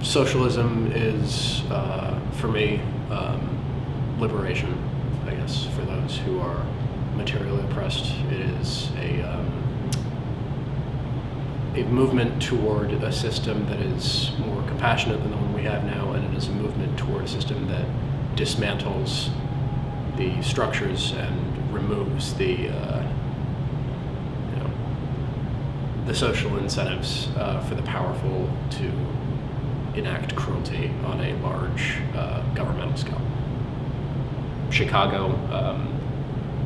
Socialism is, for me, liberation, I guess, for those who are materially oppressed. It is a movement toward a system that is more compassionate than the one we have now, and it is a movement toward a system that dismantles the structures and removes the social incentives for the powerful to enact cruelty on a large governmental scale. Chicago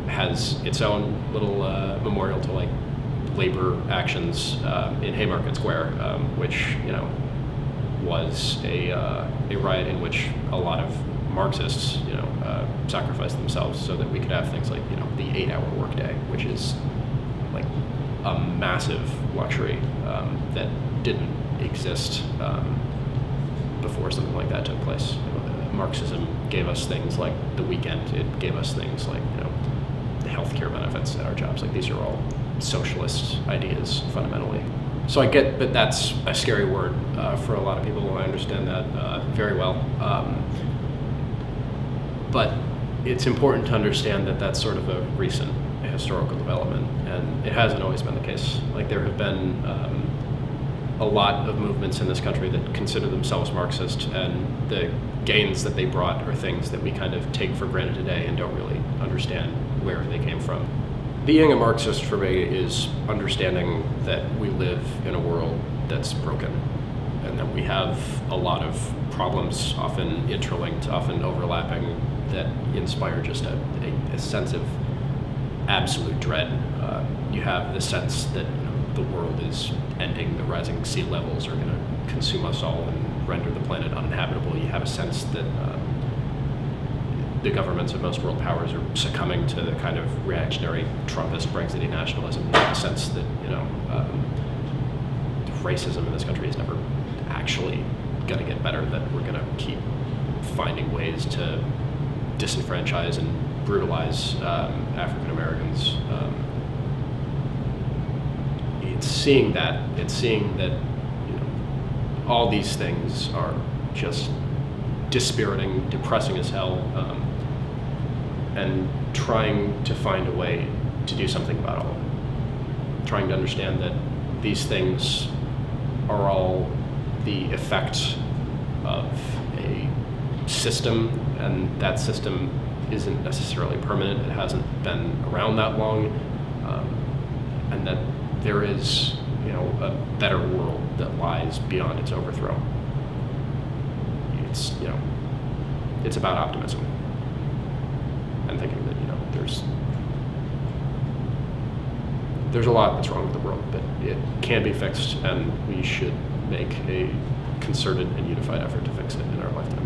has its own little memorial to like labor actions in Haymarket Square, which was a riot in which a lot of Marxists sacrificed themselves so that we could have things like the 8-hour workday, which is like a massive luxury that didn't exist before something like that took place. Marxism gave us things like the weekend. It gave us things like the healthcare benefits at our jobs. Like these are all socialist ideas fundamentally. So I get that that's a scary word for a lot of people. I understand that very well. But it's important to understand that that's sort of a recent historical development, and it hasn't always been the case. Like there have been a lot of movements in this country that consider themselves Marxist, and the gains that they brought are things that we kind of take for granted today and don't really understand where they came from. Being a Marxist for me is understanding that we live in a world that's broken, and that we have a lot of problems, often interlinked, often overlapping, that inspire just a sense of absolute dread. You have the sense that the world is ending, the rising sea levels are going to consume us all and render the planet uninhabitable. You have a sense that the governments of most world powers are succumbing to the kind of reactionary Trumpist Brexit nationalism. You have a sense that racism in this country is never actually going to get better, that we're going to keep finding ways to disenfranchise and brutalize African Americans. It's seeing that all these things are just dispiriting, depressing as hell, and trying to find a way to do something about all of it. Trying to understand that these things are all the effect of a system, and that system isn't necessarily permanent. It hasn't been around that long, and that there is, a better world that lies beyond its overthrow. It's about optimism and thinking that there's a lot that's wrong with the world, but it can be fixed, and we should make a concerted and unified effort to fix it in our lifetime.